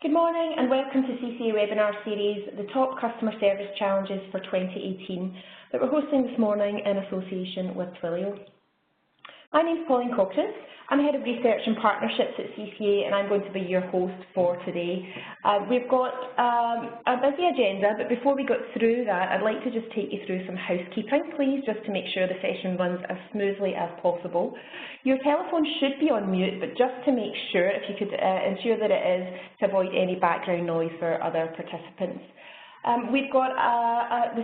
Good morning and welcome to CCA webinar series, the top customer service challenges for 2018 that we're hosting this morning in association with Twilio. My name is Pauline Cochran. I'm Head of Research and Partnerships at CCA and I'm going to be your host for today. We've got a busy agenda, but before we go through that, I'd like to just take you through some housekeeping, please, just to make sure the session runs as smoothly as possible. Your telephone should be on mute, but just to make sure, if you could ensure that it is, to avoid any background noise for other participants.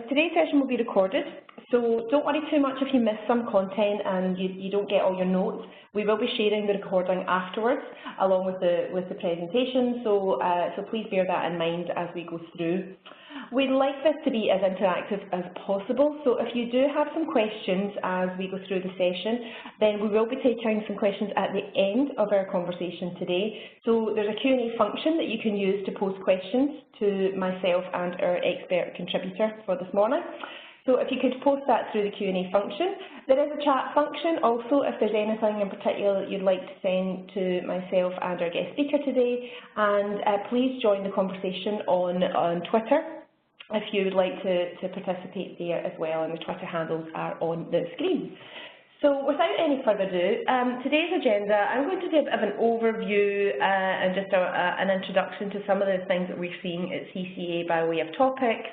Today's session will be recorded, so don't worry too much if you miss some content and you don't get all your notes. We will be sharing the recording afterwards, along with the presentation, so please bear that in mind as we go through. We'd like this to be as interactive as possible, so if you do have some questions as we go through the session, then we will be taking some questions at the end of our conversation today. So there's a Q&A function that you can use to post questions to myself and our expert contributor for this morning. So if you could post that through the Q&A function. There is a chat function also if there's anything in particular that you'd like to send to myself and our guest speaker today. And please join the conversation on Twitter if you would like to participate there as well, and the Twitter handles are on the screen. So without any further ado, today's agenda, I'm going to give an overview and just an introduction to some of the things that we're seeing at CCA by way of topics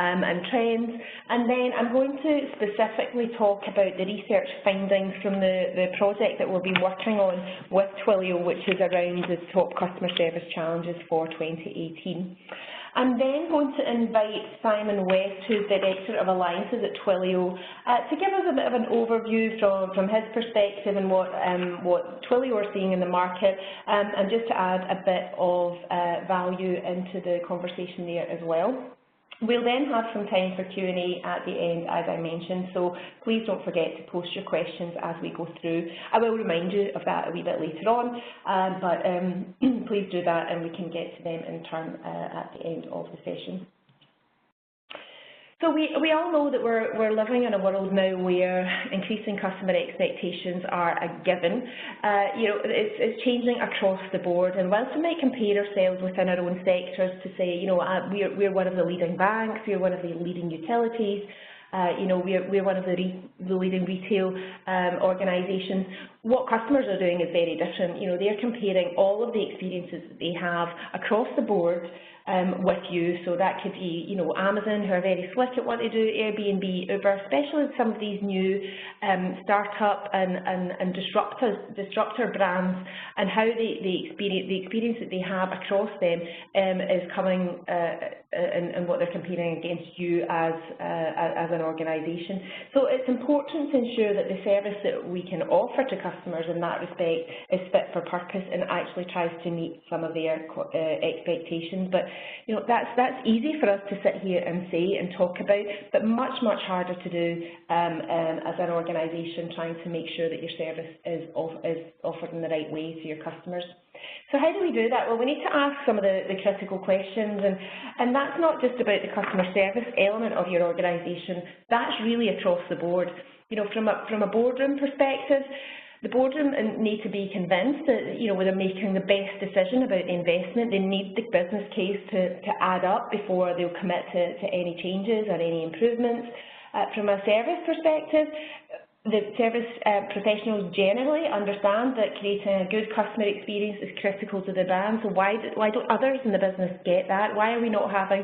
and trends, and then I'm going to specifically talk about the research findings from the project that we'll be working on with Twilio, which is around the top customer service challenges for 2018. I'm then going to invite Simon West, who's Director of Alliances at Twilio, to give us a bit of an overview from his perspective and what Twilio are seeing in the market, and just to add a bit of value into the conversation there as well. We'll then have some time for Q&A at the end, as I mentioned, so please don't forget to post your questions as we go through. I will remind you of that a wee bit later on, but please do that and we can get to them in turn at the end of the session. So we all know that we're living in a world now where increasing customer expectations are a given. It's changing across the board, and whilst we might compare ourselves within our own sectors to say, we're one of the leading banks, we're one of the leading utilities, we're one of the leading retail organisations. What customers are doing is very different. They're comparing all of the experiences that they have across the board with you. So that could be, Amazon, who are very slick at what they do, Airbnb, Uber, especially some of these new startup and disruptor brands, and how the experience that they have across them is coming and what they're comparing against you as an organisation. So it's important to ensure that the service that we can offer to customers in that respect is fit for purpose and actually tries to meet some of their expectations. But that's easy for us to sit here and say and talk about, but much harder to do as an organisation trying to make sure that your service is offered in the right way to your customers. So how do we do that? Well, we need to ask some of the critical questions, and that's not just about the customer service element of your organisation. That's really across the board. From a boardroom perspective, the boardroom need to be convinced that when they're making the best decision about the investment, they need the business case to add up before they'll commit to any changes or any improvements. From a service perspective, the service professionals generally understand that creating a good customer experience is critical to the brand. So why don't others in the business get that? Why are we not having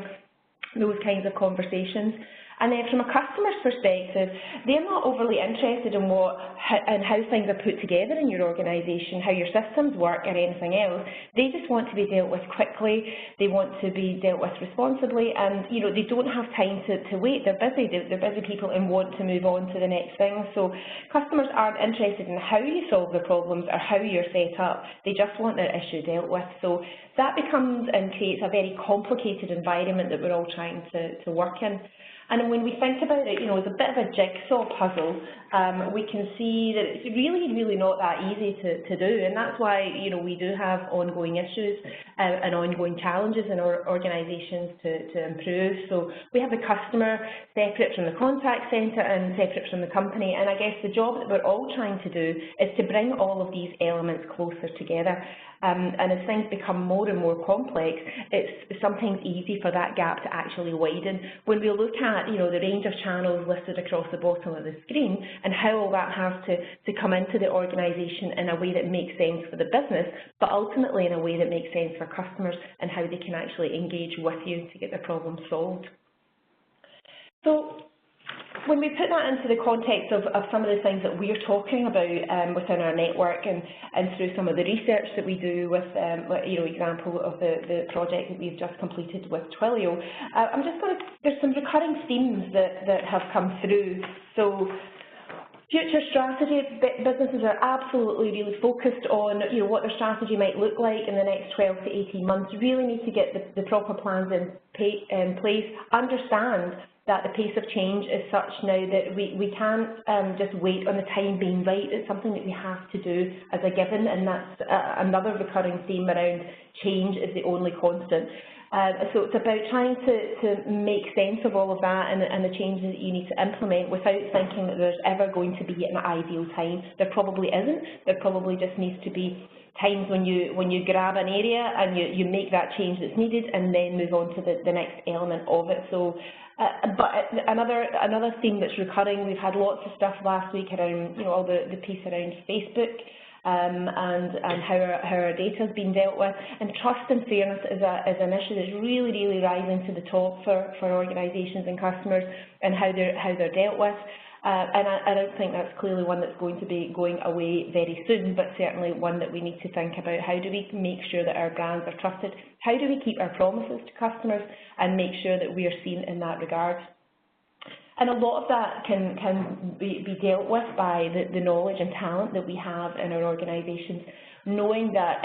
those kinds of conversations? And then from a customer's perspective, they're not overly interested in how things are put together in your organisation, how your systems work or anything else. They just want to be dealt with quickly, they want to be dealt with responsibly, and they don't have time to wait. They're busy people and want to move on to the next thing. So customers aren't interested in how you solve their problems or how you're set up. They just want their issue dealt with. So that becomes and creates a very complicated environment that we're all trying to work in. And when we think about it, it's a bit of a jigsaw puzzle. We can see that it's really not that easy to do, and that's why we do have ongoing issues and ongoing challenges in our organisations to improve. So we have the customer separate from the contact centre and separate from the company, and I guess the job that we're all trying to do is to bring all of these elements closer together. and as things become more and more complex, it's sometimes easy for that gap to actually widen. When we look at, the range of channels listed across the bottom of the screen and how all that has to come into the organisation in a way that makes sense for the business, but ultimately in a way that makes sense for customers and how they can actually engage with you to get their problem solved. So, when we put that into the context of some of the things that we're talking about within our network and through some of the research that we do with, example of the project that we've just completed with Twilio, there's some recurring themes that have come through. So, future strategy, businesses are absolutely really focused on what their strategy might look like in the next 12 to 18 months. Really need to get the proper plans in place, understand that the pace of change is such now that we can't just wait on the time being right. It's something that we have to do as a given, and that's another recurring theme around change is the only constant. So it's about trying to make sense of all of that and the changes that you need to implement without thinking that there's ever going to be an ideal time. There probably isn't. There probably just needs to be times when you grab an area and you make that change that's needed and then move on to the next element of it. So, but another theme that's recurring, we've had lots of stuff last week around all the piece around Facebook. And how our data has been dealt with, and trust and fairness is an issue that's really, really rising to the top for organisations and customers, and how they're dealt with. And I don't think that's clearly one that's going to be going away very soon, but certainly one that we need to think about. How do we make sure that our brands are trusted? How do we keep our promises to customers and make sure that we are seen in that regard? And a lot of that can be dealt with by the knowledge and talent that we have in our organisations, knowing that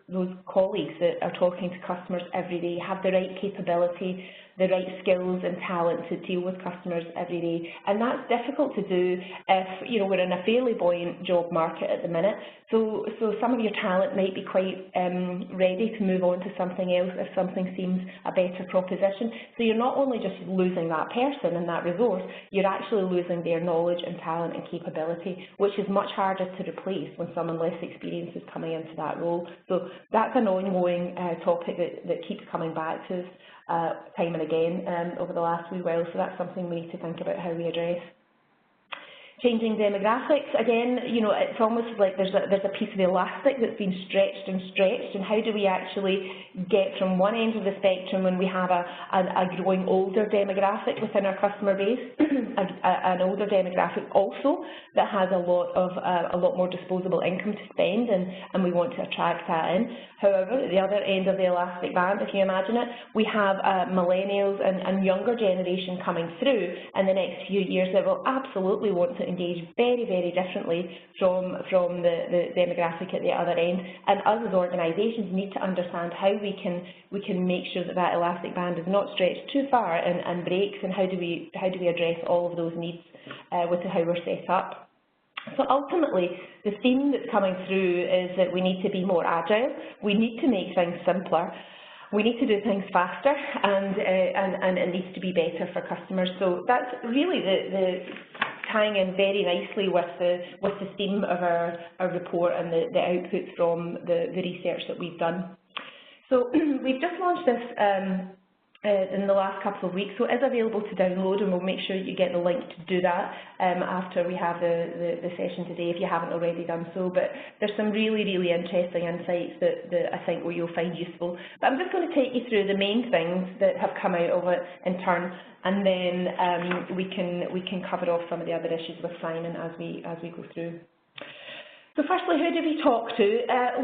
those colleagues that are talking to customers every day have the right capability, the right skills and talent to deal with customers every day. And that's difficult to do if we're in a fairly buoyant job market at the minute. So some of your talent might be quite ready to move on to something else if something seems a better proposition. So you're not only just losing that person and that resource, you're actually losing their knowledge and talent and capability, which is much harder to replace when someone less experienced is coming into that role. So that's an ongoing topic that keeps coming back to us time and again over the last wee while, so that's something we need to think about how we address. Changing demographics, again, it's almost like there's a piece of the elastic that's been stretched and stretched, and how do we actually get from one end of the spectrum when we have a growing older demographic within our customer base, an older demographic also that has a lot more disposable income to spend, and we want to attract that in. However, at the other end of the elastic band, if you imagine it, we have millennials and younger generation coming through in the next few years that will absolutely want to engage very, very differently from the demographic at the other end. And us as organisations need to understand how we can make sure that elastic band is not stretched too far and breaks, and how do we address all of those needs with how we're set up. So ultimately, the theme that's coming through is that we need to be more agile, we need to make things simpler, we need to do things faster, and it needs to be better for customers. So that's really the tying in very nicely with the theme of our report and the outputs from the research that we've done. So we've just launched this in the last couple of weeks, so it is available to download, and we'll make sure you get the link to do that after we have the session today, if you haven't already done so. But there's some really, really interesting insights that I think you'll find useful. But I'm just going to take you through the main things that have come out of it in turn, and then we can cover off some of the other issues with Simon as we go through. So firstly, who do we talk to?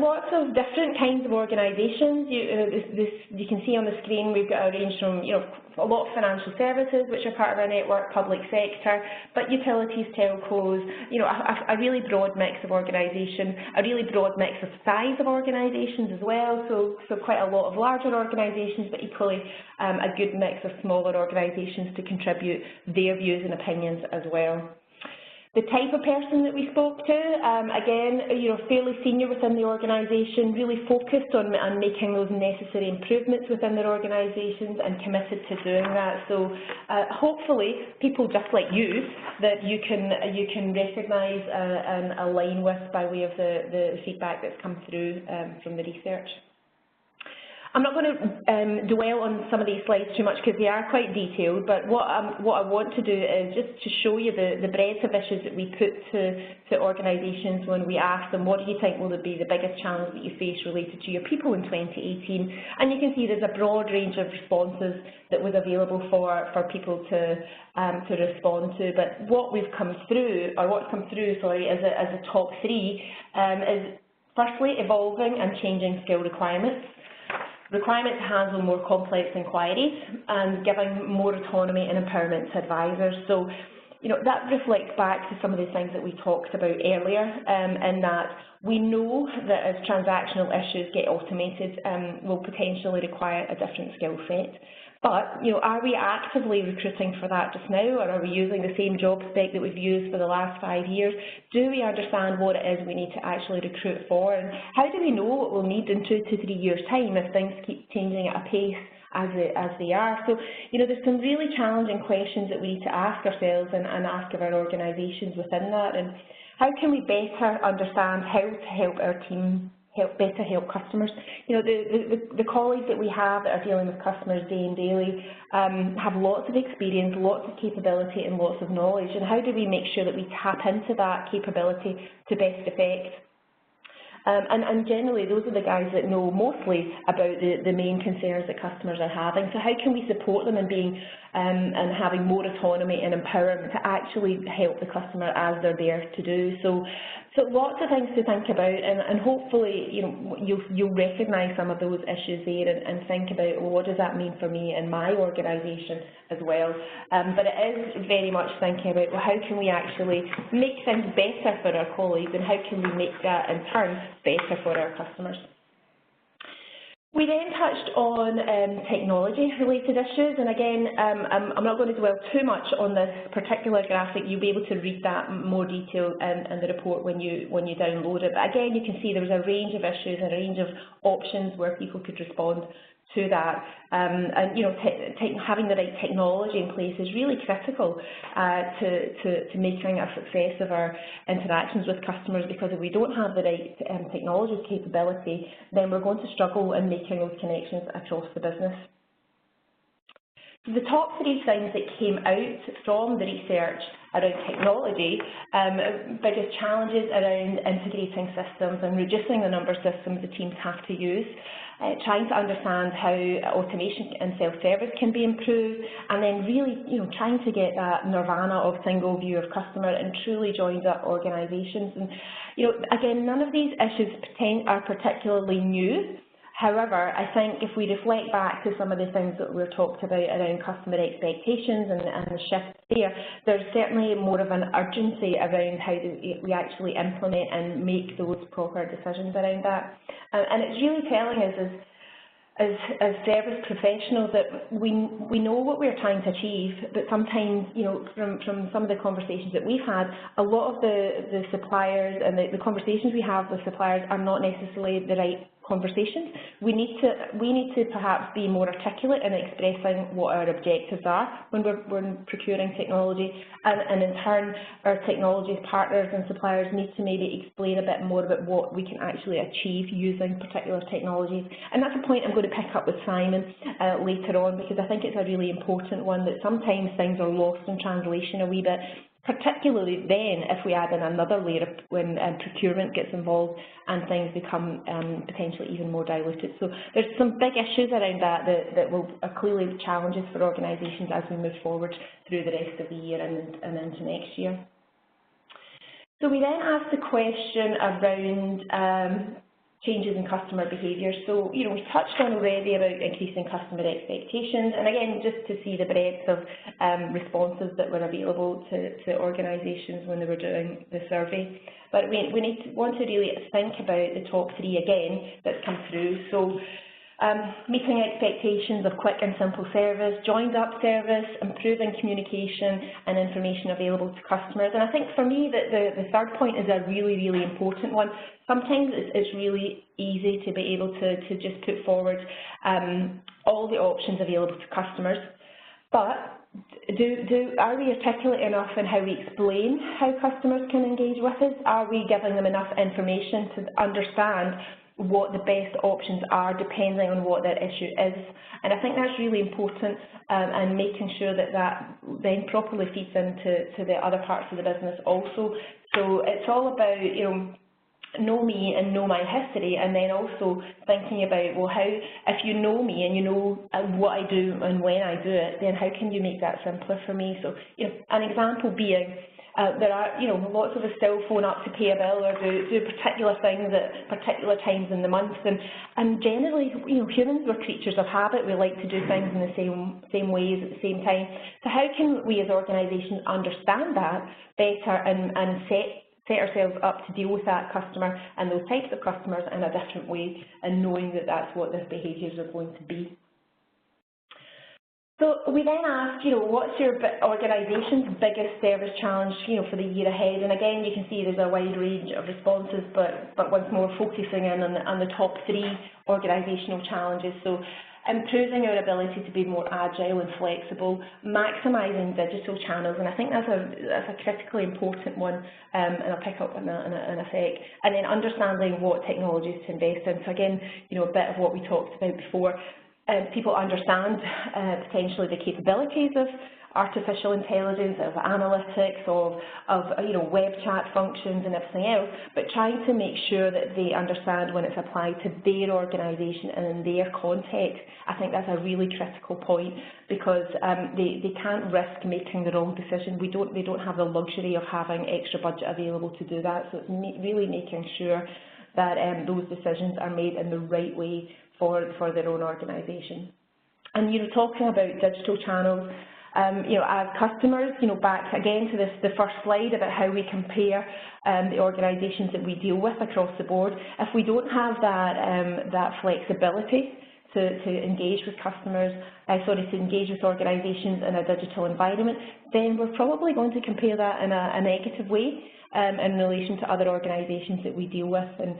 Lots of different kinds of organisations. You can see on the screen we've got a range from a lot of financial services, which are part of our network, public sector, but utilities, telcos, a really broad mix of organisations, a really broad mix of size of organisations as well. So quite a lot of larger organisations, but equally a good mix of smaller organisations to contribute their views and opinions as well. The type of person that we spoke to, again, fairly senior within the organisation, really focused on making those necessary improvements within their organisations and committed to doing that. So hopefully people just like you that you can recognise and align with by way of the feedback that's come through from the research. I'm not going to dwell on some of these slides too much because they are quite detailed, but what I want to do is just to show you the breadth of issues that we put to organisations when we ask them, what do you think will be the biggest challenge that you face related to your people in 2018? And you can see there's a broad range of responses that was available for people to respond to. But what we've come through, or what's come through, sorry, as a top three is firstly evolving and changing skill requirements. Requirement to handle more complex inquiries and giving more autonomy and empowerment to advisors. So, that reflects back to some of the things that we talked about earlier, in that we know that as transactional issues get automated, will potentially require a different skill set. But, are we actively recruiting for that just now, or are we using the same job spec that we've used for the last 5 years? Do we understand what it is we need to actually recruit for? And how do we know what we'll need in 2 to 3 years' time if things keep changing at a pace as they are? So, there's some really challenging questions that we need to ask ourselves and ask of our organisations within that. And how can we better understand how to help our team better help customers? The colleagues that we have that are dealing with customers day in daily have lots of experience, lots of capability and lots of knowledge, and how do we make sure that we tap into that capability to best effect? And generally, those are the guys that know mostly about the main concerns that customers are having. So how can we support them in being and having more autonomy and empowerment to actually help the customer as they're there to do? So lots of things to think about, and hopefully you'll recognise some of those issues there and think about, well, what does that mean for me and my organisation as well? But it is very much thinking about, well, how can we actually make things better for our colleagues, and how can we make that in turn better for our customers? We then touched on technology-related issues, and again, I'm not going to dwell too much on this particular graphic. You'll be able to read that in more detail in the report when you download it. But again, you can see there was a range of issues and a range of options where people could respond to that. And having the right technology in place is really critical to making a success of our interactions with customers, because if we don't have the right technology capability, then we're going to struggle in making those connections across the business. So the top 3 things that came out from the research around technology, biggest challenges around integrating systems and reducing the number of systems the teams have to use, trying to understand how automation and self-service can be improved, and then really trying to get that nirvana of single view of customer and truly joined up organisations. And again, none of these issues are particularly new. However, I think if we reflect back to some of the things that were talked about around customer expectations and the shift there's certainly more of an urgency around how we actually implement and make those proper decisions around that. And it's really telling us as service professionals that we know what we're trying to achieve, but sometimes, from some of the conversations that we've had, a lot of the suppliers and the conversations we have with suppliers are not necessarily the right conversations. We need to perhaps be more articulate in expressing what our objectives are when we're procuring technology, and in turn our technology partners and suppliers need to maybe explain a bit more about what we can actually achieve using particular technologies. And that's a point I'm going to pick up with Simon later on, because I think it's a really important one, that sometimes things are lost in translation a wee bit, particularly then if we add in another layer when procurement gets involved and things become potentially even more diluted. So there's some big issues around that are clearly challenges for organisations as we move forward through the rest of the year and into next year. So we then asked the question around changes in customer behaviour. So, we touched on already about increasing customer expectations, and again, just to see the breadth of responses that were available to organisations when they were doing the survey. But we want to really think about the top 3 again that's come through. So, Meeting expectations of quick and simple service, joined up service, improving communication and information available to customers. And I think for me that the third point is a really, really important one. Sometimes it's really easy to be able to just put forward all the options available to customers, but are we articulate enough in how we explain how customers can engage with us? Are we giving them enough information to understand what the best options are depending on what their issue is? And I think that's really important, and making sure that that then properly feeds into the other parts of the business also. So it's all about, know me and know my history, and then also thinking about, well, how, if you know me and you know what I do and when I do it, then how can you make that simpler for me? So, an example being, there are, lots of us still phone up to pay a bill or do particular things at particular times in the month, and generally, humans are creatures of habit. We like to do things in the same ways at the same time. So how can we as organisations understand that better and set ourselves up to deal with that customer and those types of customers in a different way, and knowing that that's what their behaviours are going to be. So we then asked, what's your organisation's biggest service challenge, for the year ahead? And again, you can see there's a wide range of responses, but once more focusing in on the top 3 organisational challenges. So improving our ability to be more agile and flexible, maximising digital channels, and I think that's a critically important one, and I'll pick up on that in a sec. And then understanding what technologies to invest in. So again, a bit of what we talked about before. People understand potentially the capabilities of artificial intelligence, of analytics, of web chat functions and everything else, but trying to make sure that they understand when it's applied to their organisation and in their context. I think that's a really critical point, because they can't risk making the wrong decision. They don't have the luxury of having extra budget available to do that. So it's really making sure that those decisions are made in the right way for their own organisation. And talking about digital channels, as customers, back again to the first slide about how we compare the organisations that we deal with across the board. If we don't have that flexibility to engage with customers, to engage with organisations in a digital environment, then we're probably going to compare that in a negative way in relation to other organisations that we deal with. And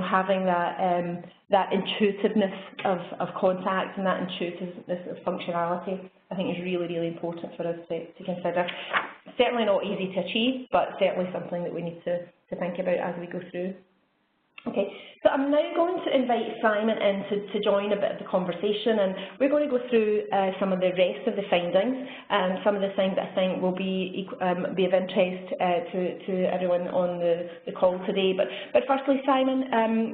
having that intuitiveness of contact and that intuitiveness of functionality, I think is really, really important for us to consider. Certainly not easy to achieve, but certainly something that we need to think about as we go through. Okay, so I'm now going to invite Simon in to join a bit of the conversation, and we're going to go through some of the rest of the findings and some of the things that I think will be of interest to everyone on the call today. But firstly, Simon,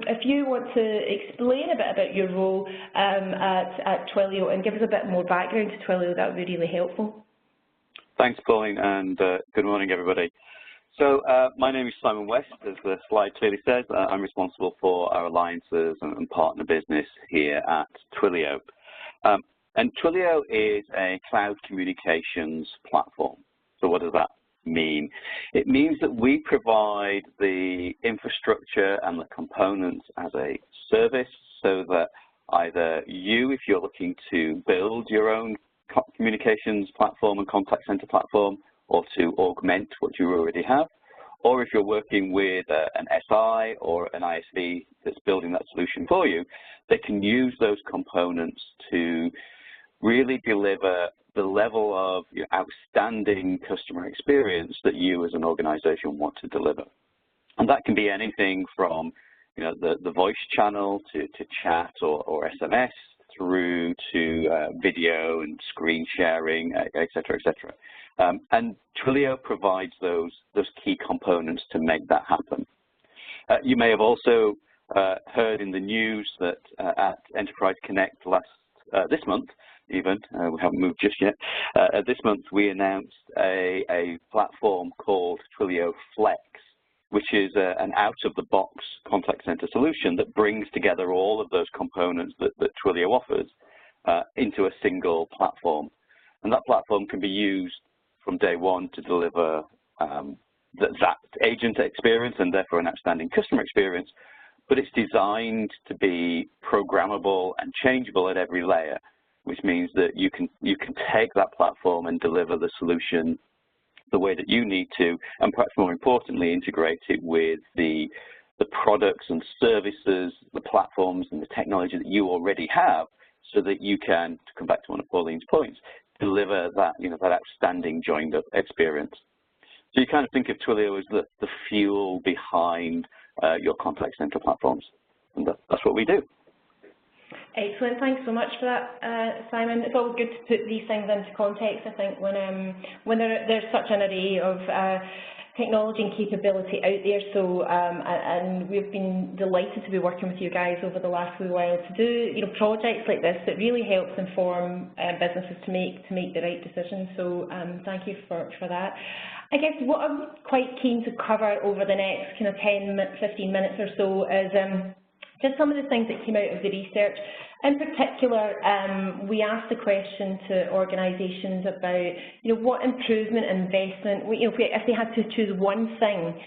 if you want to explain a bit about your role at Twilio and give us a bit more background to Twilio, that would be really helpful. Thanks, Pauline, and good morning, everybody. So my name is Simon West, as the slide clearly says. I'm responsible for our alliances and partner business here at Twilio. And Twilio is a cloud communications platform. So what does that mean? It means that we provide the infrastructure and the components as a service, so that either you, if you're looking to build your own communications platform and contact center platform, or to augment what you already have, or if you're working with an SI or an ISV that's building that solution for you, they can use those components to really deliver the level of outstanding customer experience that you as an organization want to deliver. And that can be anything from the voice channel to chat or SMS, through to video and screen sharing, et cetera, et cetera. And Twilio provides those key components to make that happen. You may have also heard in the news that at Enterprise Connect this month, even, we haven't moved just yet, this month we announced a platform called Twilio Flex, which is an out-of-the-box contact center solution that brings together all of those components that Twilio offers into a single platform. And that platform can be used from day one to deliver that agent experience and therefore an outstanding customer experience, but it's designed to be programmable and changeable at every layer, which means that you can take that platform and deliver the solution the way that you need to, and perhaps more importantly, integrate it with the products and services, the platforms and the technology that you already have, so that you can, to come back to one of Pauline's points, deliver that, that outstanding joined-up experience. So you kind of think of Twilio as the fuel behind your contact center platforms, and that's what we do. Excellent. Thanks so much for that, Simon. It's always good to put these things into context, I think, when there's such an array of technology and capability out there. So, and we've been delighted to be working with you guys over the last wee while to do, projects like this that really helps inform businesses to make the right decisions. So, thank you for that. I guess what I'm quite keen to cover over the next kind of 10-15 minutes or so is just some of the things that came out of the research. In particular, we asked the question to organisations about, what improvement investment, if they had to choose one thing,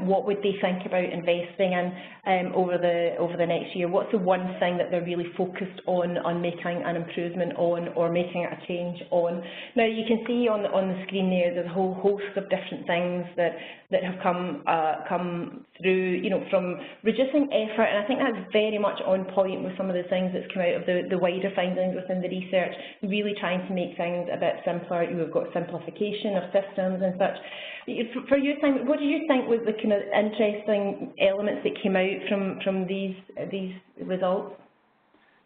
what would they think about investing in over the next year? What's the one thing that they're really focused on making an improvement on or making a change on? Now, you can see on the screen there's a whole host of different things that have come through, from reducing effort, and I think that's very much on point with some of the things that's come out of the wider findings within the research, really trying to make things a bit simpler. We've got simplification of systems and such. For you, Simon, what do you think was the kind of interesting elements that came out from these results?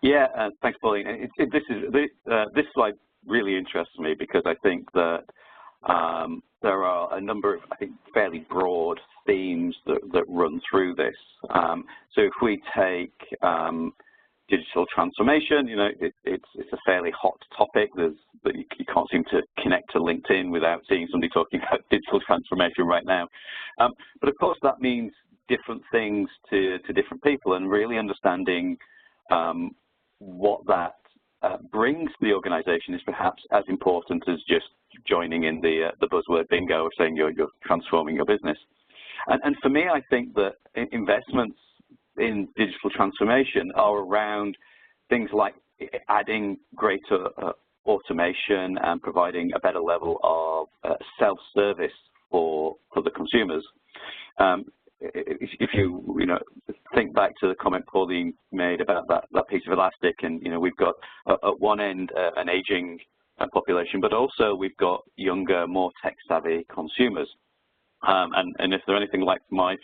Yeah, thanks, Pauline. This slide really interests me because I think that there are a number of, I think, fairly broad themes that run through this. So if we take digital transformation, it's a fairly hot topic. You can't seem to connect to LinkedIn without seeing somebody talking about digital transformation right now. But of course, that means different things to different people, and really understanding what that brings to the organization is perhaps as important as just joining in the buzzword bingo of saying you're transforming your business. And for me, I think that investments in digital transformation are around things like adding greater automation and providing a better level of self-service for the consumers. If you think back to the comment Pauline made about that piece of elastic, and we've got at one end an aging population, but also we've got younger, more tech-savvy consumers. And if they're anything like my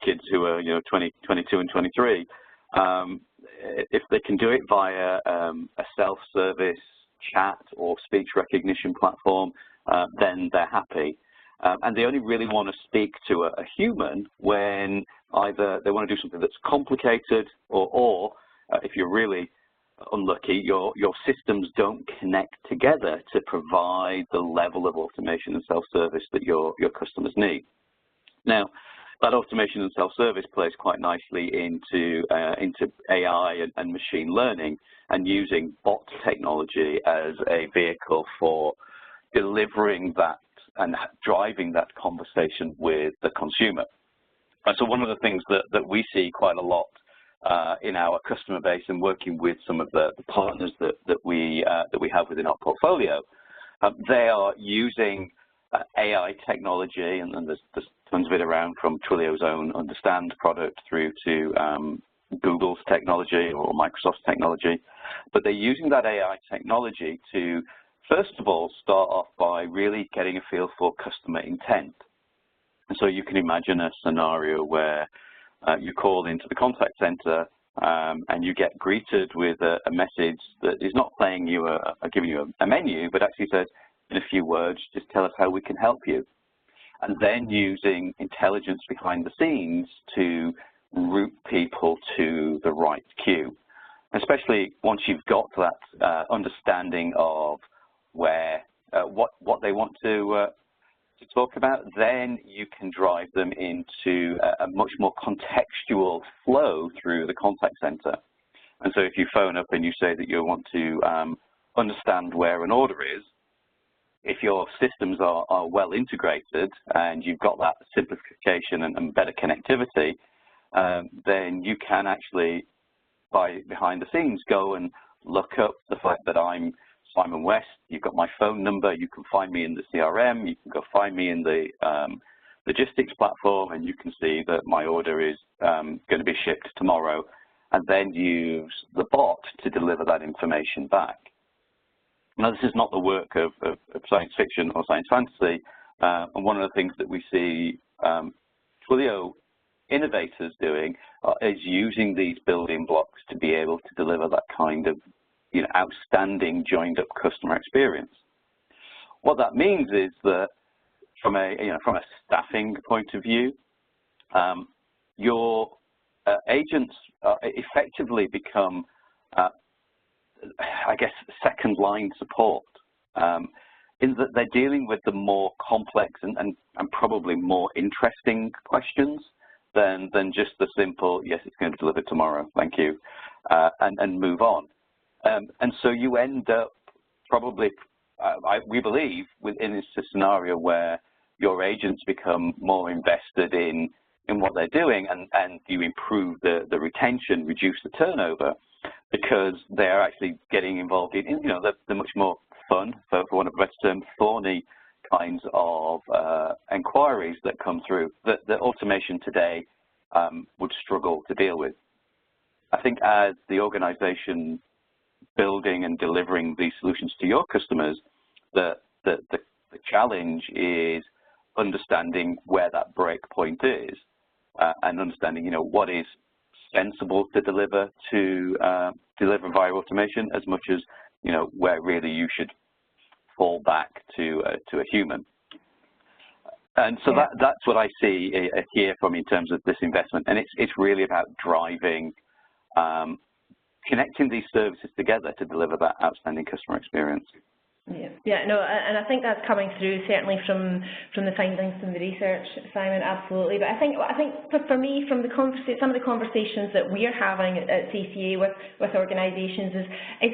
kids who are 20, 22, and 23, if they can do it via a self-service chat or speech recognition platform, then they're happy. And they only really want to speak to a human when either they want to do something that's complicated, or if you're really unlucky, your systems don't connect together to provide the level of automation and self-service that your customers need. Now, that automation and self-service plays quite nicely into AI and machine learning, and using bot technology as a vehicle for delivering that and driving that conversation with the consumer. And so one of the things that we see quite a lot in our customer base, and working with some of the partners that we have within our portfolio, they are using AI technology, and there's tons of it around, from Twilio's own Understand product through to Google's technology or Microsoft's technology. But they're using that AI technology to, first of all, start off by really getting a feel for customer intent. And so you can imagine a scenario where you call into the contact center and you get greeted with a message that is not playing you giving you a menu, but actually says, in a few words, just tell us how we can help you. And then using intelligence behind the scenes to route people to the right queue, especially once you've got to that understanding of where what they want to talk about, then you can drive them into a much more contextual flow through the contact center. And so if you phone up and you say that you want to understand where an order is, if your systems are well integrated and you've got that simplification and better connectivity, then you can actually, behind the scenes, go and look up the fact that I'm Simon West. You've got my phone number. You can find me in the CRM. You can go find me in the logistics platform, and you can see that my order is going to be shipped tomorrow, and then use the bot to deliver that information back. Now, this is not the work of science fiction or science fantasy, and one of the things that we see Twilio innovators doing is using these building blocks to be able to deliver that kind of outstanding joined-up customer experience. What that means is that from a staffing point of view, your agents effectively become, I guess, second-line support, in that they're dealing with the more complex and probably more interesting questions than just the simple, yes, it's going to be delivered tomorrow, thank you, and move on. And so you end up probably, we believe, within this scenario where your agents become more invested in what they're doing, and you improve the retention, reduce the turnover, because they're actually getting involved in the much more fun, for want of a better term, thorny kinds of inquiries that come through that automation today would struggle to deal with. I think as the organization building and delivering these solutions to your customers, the challenge is understanding where that break point is, and understanding what is sensible to deliver via automation, as much as where really you should fall back to a human. And so that's what I see here from in terms of this investment, and it's really about driving, connecting these services together to deliver that outstanding customer experience. Yeah, no, and I think that's coming through certainly from the findings from the research, Simon, absolutely. But I think for me, from some of the conversations that we're having at CCA with organisations is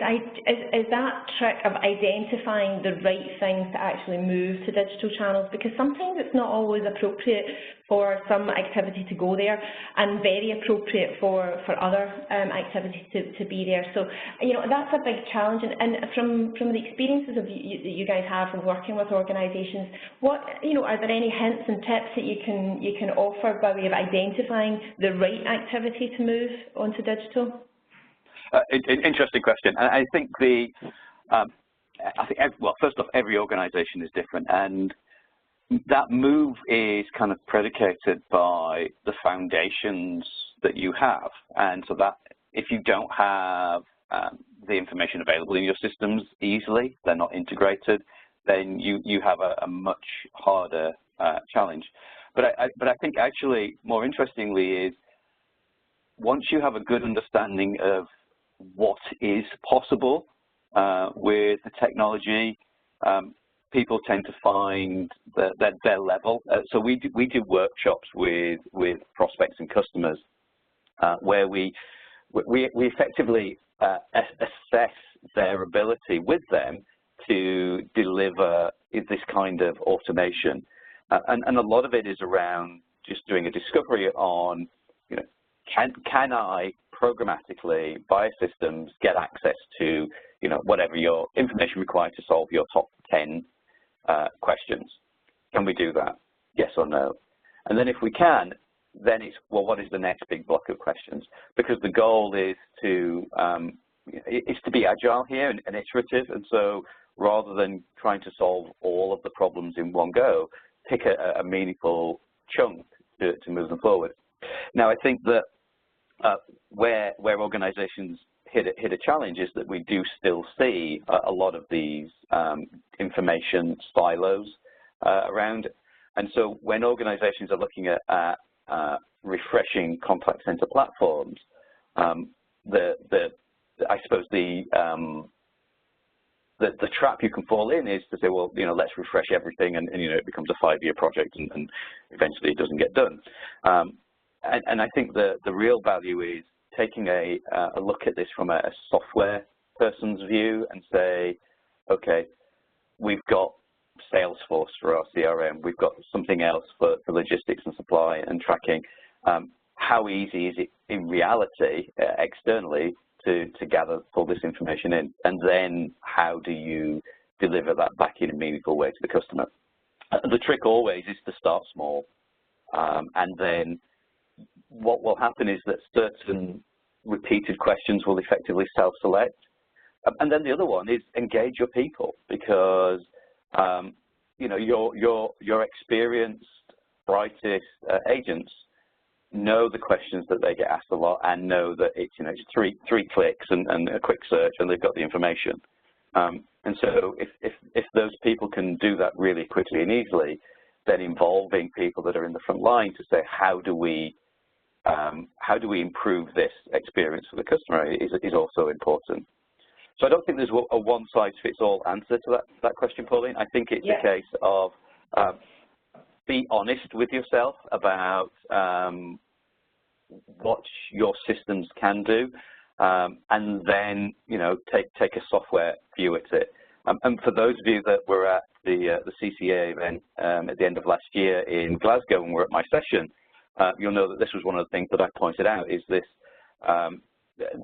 that trick of identifying the right things to actually move to digital channels, because sometimes it's not always appropriate for some activity to go there, and very appropriate for other activities to be there. So that's a big challenge. And from the experiences that you guys have from working with organisations, are there any hints and tips that you can offer by way of identifying the right activity to move onto digital? Interesting question. And I think well, first off, every organisation is different, and that move is kind of predicated by the foundations that you have. And so that if you don't have the information available in your systems easily, they're not integrated, then you have a much harder challenge. But I think actually more interestingly is, once you have a good understanding of what is possible with the technology, people tend to find their level. So we do workshops with prospects and customers where we effectively assess their ability with them to deliver this kind of automation, and a lot of it is around just doing a discovery on, can I programmatically via systems get access to whatever your information required to solve your top 10 questions. Can we do that? Yes or no? And then if we can, then it's, well, what is the next big block of questions? Because the goal is to be agile here and iterative, and so rather than trying to solve all of the problems in one go, pick a meaningful chunk to move them forward. Now, I think that where organizations hit a challenge is that we do still see a lot of these information silos around. And so when organizations are looking at refreshing contact center platforms, I suppose the trap you can fall in is to say, well, let's refresh everything, and it becomes a 5-year project, and eventually it doesn't get done. And I think the real value is taking a look at this from a software person's view and say, okay, we've got Salesforce for our CRM, we've got something else for logistics and supply and tracking. how easy is it in reality, externally, to pull this information in? And then how do you deliver that back in a meaningful way to the customer? The trick always is to start small. And then what will happen is that certain repeated questions will effectively self-select. And then the other one is engage your people, because you know, your experienced, brightest agents know the questions that they get asked a lot, and know that it's, you know, it's three clicks and a quick search, and they've got the information. And so if those people can do that really quickly and easily, then involving people that are in the front line to say, how do we improve this experience for the customer is also important. So I don't think there's a one-size-fits-all answer to that question, Pauline. I think it's a case of be honest with yourself about what your systems can do, and then, you know, take a software view at it. And for those of you that were at the CCA event at the end of last year in Glasgow and were at my session, you'll know that this was one of the things that I pointed out, is this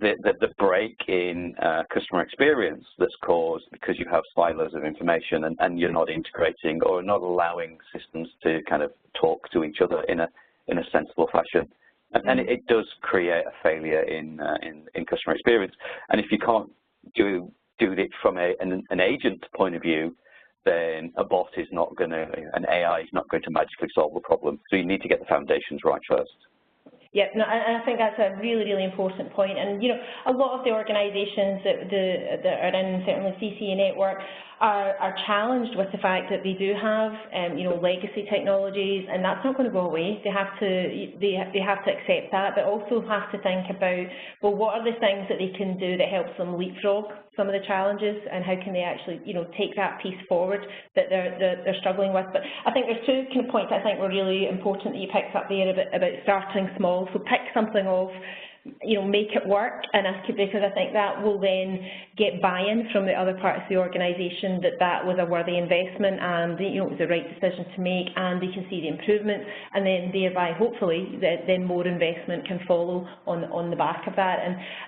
the break in customer experience that's caused because you have silos of information and you're not integrating or not allowing systems to kind of talk to each other in a sensible fashion. And it does create a failure in customer experience. And if you can't do it from an agent point of view, then a bot is not going to, an AI is not going to magically solve the problem. So you need to get the foundations right first. Yeah, no, and I think that's a really, really important point. And, you know, a lot of the organisations that are in certainly CCA network are challenged with the fact that they do have, you know, legacy technologies, and that's not going to go away. They have to accept that, but also have to think about, well, what are the things that they can do that helps them leapfrog some of the challenges, and how can they actually, you know, take that piece forward that they're struggling with. But I think there's two kind of points I think were really important that you picked up there about starting small. So pick something off, you know, make it work, and because I think that will then get buy-in from the other parts of the organisation that was a worthy investment, and, you know, it was the right decision to make, and they can see the improvements, and then thereby hopefully then more investment can follow on the back of that.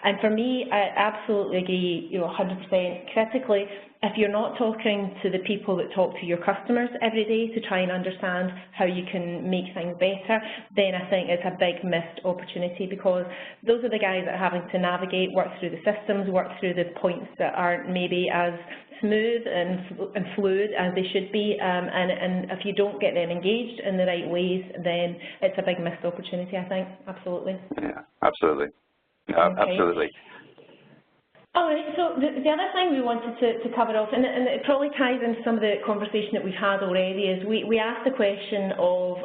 And for me, I absolutely agree, you know, 100% critically. If you're not talking to the people that talk to your customers every day to try and understand how you can make things better, then I think it's a big missed opportunity, because those are the guys that are having to navigate, work through the systems, work through the points that aren't maybe as smooth and fluid as they should be, and if you don't get them engaged in the right ways, then it's a big missed opportunity, I think. Absolutely. Yeah, absolutely. Okay. Absolutely. All right, so the other thing we wanted to cover off, and it probably ties into some of the conversation that we've had already, is we asked the question of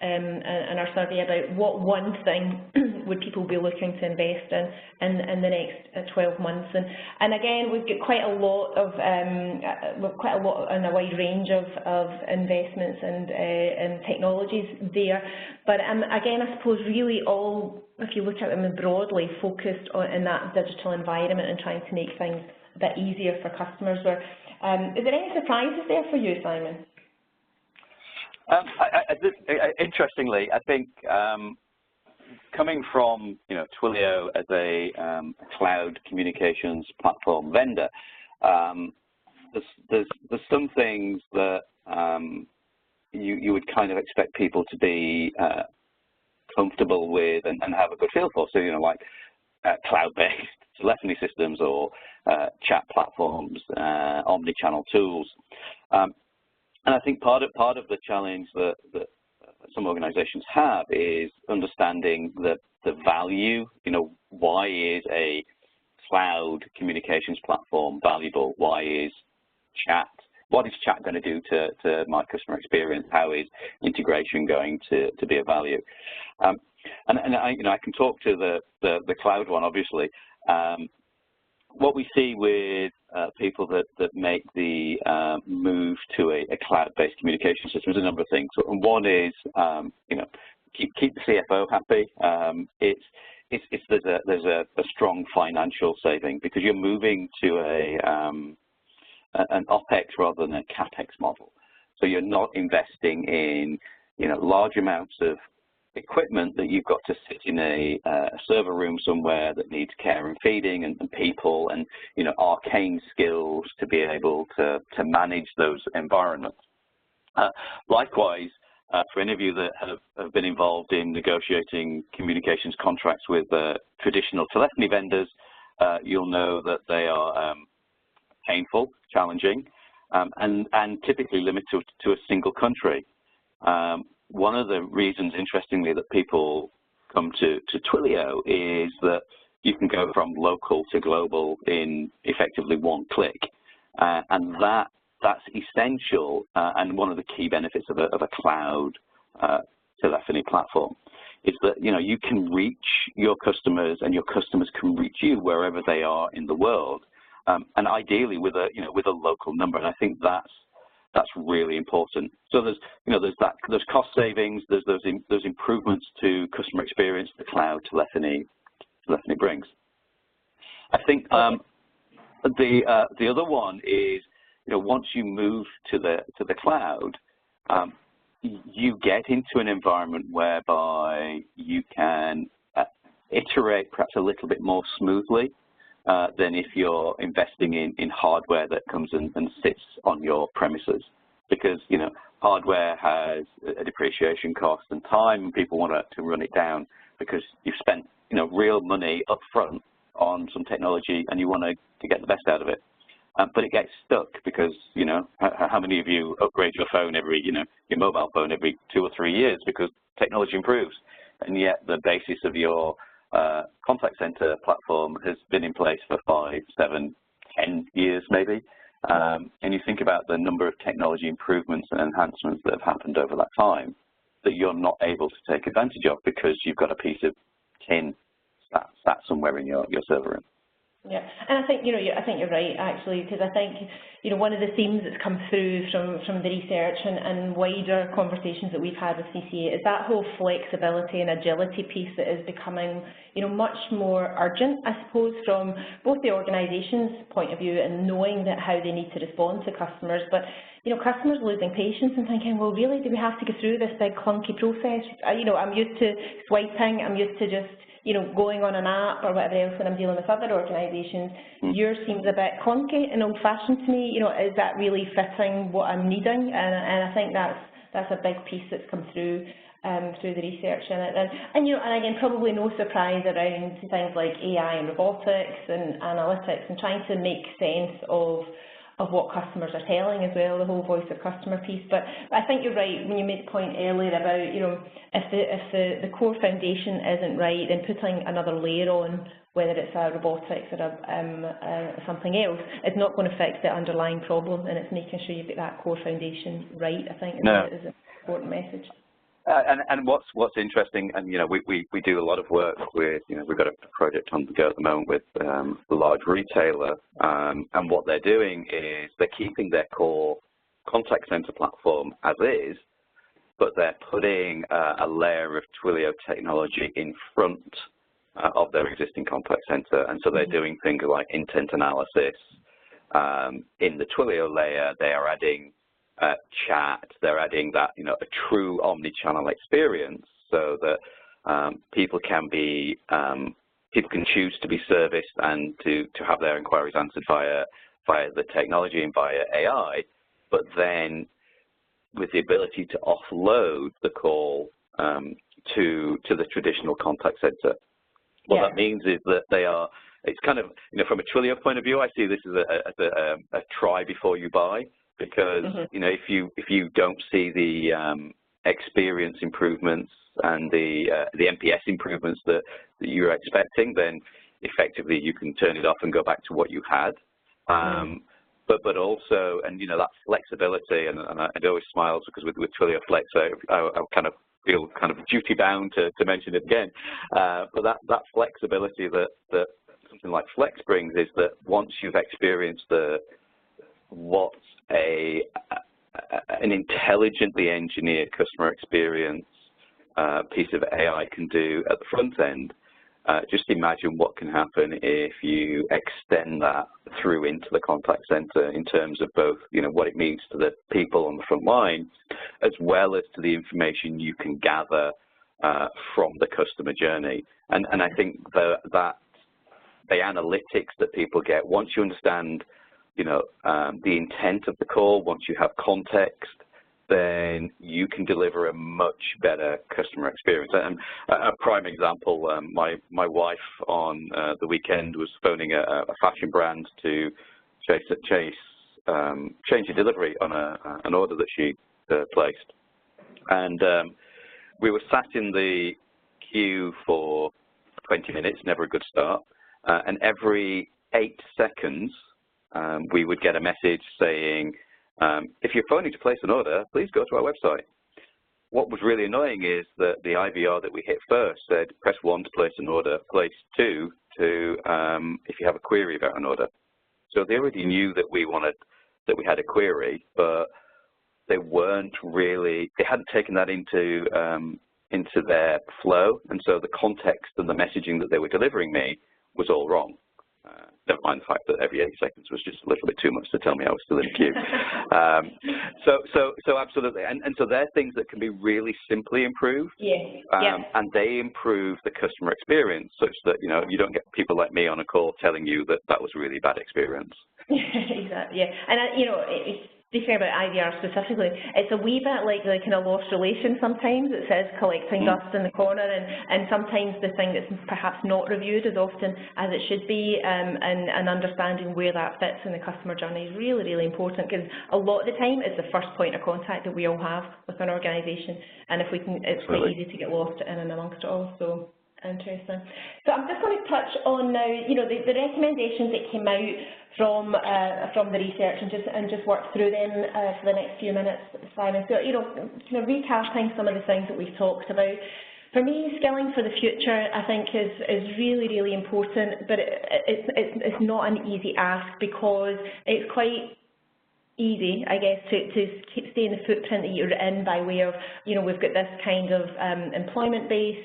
in our survey about what one thing would people be looking to invest in the next 12 months, and again we've got quite a lot and a wide range of investments and technologies there, but again I suppose really all, if you look at them broadly, focused in that digital environment and trying to make things a bit easier for customers. Or, is there any surprises there for you, Simon? Interestingly, I think coming from, you know, Twilio as a cloud communications platform vendor, there's some things that you would kind of expect people to be comfortable with and have a good feel for. So, you know, like cloud-based telephony systems or chat platforms, omni-channel tools. And I think part of the challenge that some organizations have is understanding the value, you know, why is a cloud communications platform valuable? Why is what is chat going to do to my customer experience? How is integration going to be of value? And I, you know, I can talk to the cloud one, obviously. What we see with people that make the move to a cloud-based communication system is a number of things. And one is, you know, keep the CFO happy. There's a strong financial saving because you're moving to an OPEX rather than a CAPEX model. So you're not investing in, you know, large amounts of equipment that you've got to sit in a server room somewhere that needs care and feeding and people and, you know, arcane skills to be able to manage those environments. Likewise, for any of you that have been involved in negotiating communications contracts with traditional telephony vendors, you'll know that they are painful, challenging, and typically limited to a single country. One of the reasons, interestingly, that people come to Twilio is that you can go from local to global in effectively one click, and that's essential, and one of the key benefits of a cloud telephony platform is that, you know, you can reach your customers and your customers can reach you wherever they are in the world, and ideally with a local number. And I think that's really important. So there's cost savings, there's those improvements to customer experience the cloud telephony brings. I think the other one is, you know, once you move to the cloud, you get into an environment whereby you can iterate perhaps a little bit more smoothly than if you're investing in hardware that comes and sits on your premises, because, you know, hardware has a depreciation cost and time, and people want to run it down because you've spent, you know, real money up front on some technology and you want to get the best out of it. But it gets stuck because, you know, how many of you upgrade your phone your mobile phone every 2 or 3 years because technology improves, and yet the basis of your contact center platform has been in place for 5, 7, 10 years maybe, and you think about the number of technology improvements and enhancements that have happened over that time that you're not able to take advantage of because you've got a piece of tin sat somewhere in your server room. Yeah, and I think, you know, I think you're right, actually, because I think, you know, one of the themes that's come through from the research and wider conversations that we've had with CCA is that whole flexibility and agility piece that is becoming, you know, much more urgent, I suppose, from both the organisation's point of view and knowing that how they need to respond to customers, but, you know, customers losing patience and thinking, well, really, do we have to go through this big clunky process? You know, I'm used to swiping, I'm used to just, you know, going on an app or whatever else when I'm dealing with other organisations. Yours seems a bit clunky and old-fashioned to me. You know, is that really fitting what I'm needing? And I think that's a big piece that's come through the research in it. And you know, and again, probably no surprise around things like AI and robotics and analytics and trying to make sense of what customers are telling as well, the whole voice of customer piece. But I think you're right when you made the point earlier about, you know, if the core foundation isn't right, then putting another layer on, whether it's robotics or something else, it's not going to fix the underlying problem, and it's making sure you get that core foundation right, I think, is an important message. And what's interesting, and, you know, we do a lot of work with, you know, we've got a project on the go at the moment with a large retailer, and what they're doing is they're keeping their core contact center platform as is, but they're putting a layer of Twilio technology in front of their existing contact center, and so they're doing things like intent analysis. In the Twilio layer, they are adding chat, they're adding that, you know, a true omni-channel experience, so that people can choose to be serviced and to have their inquiries answered via the technology and via AI, but then with the ability to offload the call to the traditional contact center. What that means is that it's kind of, you know, from a Twilio point of view, I see this as a try before you buy. Because you know, if you don't see the experience improvements and the NPS improvements that you're expecting, then effectively you can turn it off and go back to what you had. But also, and you know, that flexibility, and I always smile because with Twilio Flex, I kind of feel kind of duty bound to mention it again. But that flexibility that something like Flex brings is that once you've experienced what an intelligently engineered customer experience piece of AI can do at the front end, just imagine what can happen if you extend that through into the contact center in terms of both, you know, what it means to the people on the front line, as well as to the information you can gather from the customer journey. And I think that the analytics that people get, once you understand, the intent of the call, once you have context, then you can deliver a much better customer experience. And a prime example, my wife on the weekend was phoning a fashion brand to change a delivery on an order that she placed. And we were sat in the queue for 20 minutes, never a good start. And every 8 seconds, we would get a message saying, if you're phoning to place an order, please go to our website. What was really annoying is that the IVR that we hit first said, press 1 to place an order, place 2 to if you have a query about an order. So they already knew that we had a query, but they hadn't taken that into their flow, and so the context and the messaging that they were delivering me was all wrong. Never mind the fact that every 8 seconds was just a little bit too much to tell me I was still in the queue. So absolutely, and so they're things that can be really simply improved, and they improve the customer experience such that you don't get people like me on a call telling you that that was a really bad experience. Exactly, yeah, and speaking about IVR specifically, it's a wee bit like the kind of lost relation sometimes. It says collecting dust in the corner, and sometimes the thing that's perhaps not reviewed as often as it should be, and understanding where that fits in the customer journey is really, really important, because a lot of the time it's the first point of contact that we all have with an organisation, and if we can, it's quite easy to get lost in and amongst it all. So interesting. So I'm just going to touch on now, the recommendations that came out from the research, and just work through them for the next few minutes, Simon. So kind of recapping some of the things that we've talked about. For me, skilling for the future, I think, is really, really important, but it's not an easy ask, because it's quite easy, I guess, to stay in the footprint that you're in by way of, we've got this kind of employment base,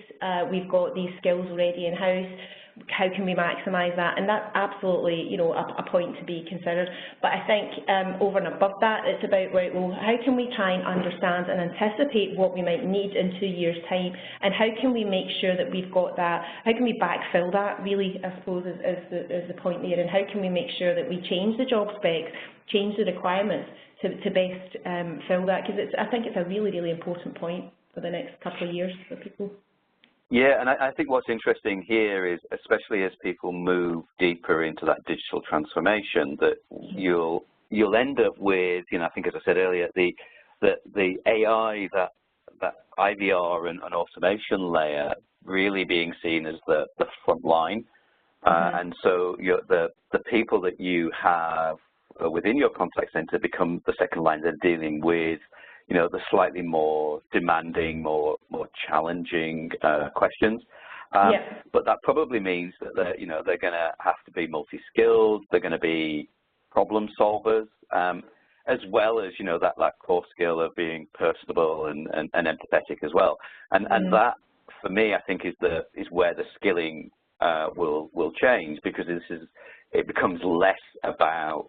we've got these skills already in-house. How can we maximise that? And that's absolutely, a point to be considered. But I think over and above that, it's about, right, well, how can we try and understand and anticipate what we might need in 2 years' time, and how can we make sure that we've got that, how can we backfill that, really, I suppose, is the point there, and how can we make sure that we change the job specs, change the requirements to best fill that, because I think it's a really, really important point for the next couple of years for people. Yeah, and I think what's interesting here is, especially as people move deeper into that digital transformation, that you'll end up with, I think, as I said earlier, the AI, that IVR and automation layer really being seen as the front line, and so the people that you have within your contact center become the second line. They're dealing with the slightly more demanding, more challenging questions. But that probably means that they're going to have to be multi-skilled. They're going to be problem solvers, as well as that core skill of being personable and empathetic as well. And that, for me, I think is where the skilling will change, because it becomes less about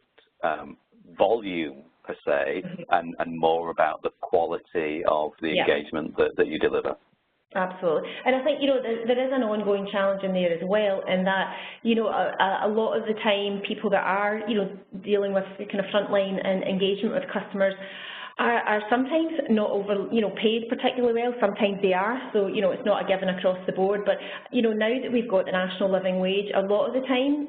volume per se, and more about the quality of the engagement that you deliver. Absolutely. And I think, there is an ongoing challenge in there as well, in that, a lot of the time people that are, dealing with kind of frontline and engagement with customers are sometimes not paid particularly well. Sometimes they are, so it's not a given across the board. But now that we've got the national living wage, a lot of the time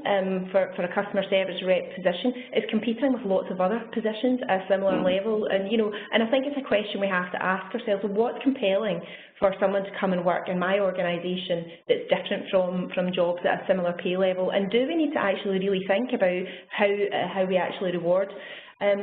for a customer service rep position is competing with lots of other positions at a similar level. And and I think it's a question we have to ask ourselves: what's compelling for someone to come and work in my organisation that's different from jobs at a similar pay level? And do we need to actually really think about how we actually reward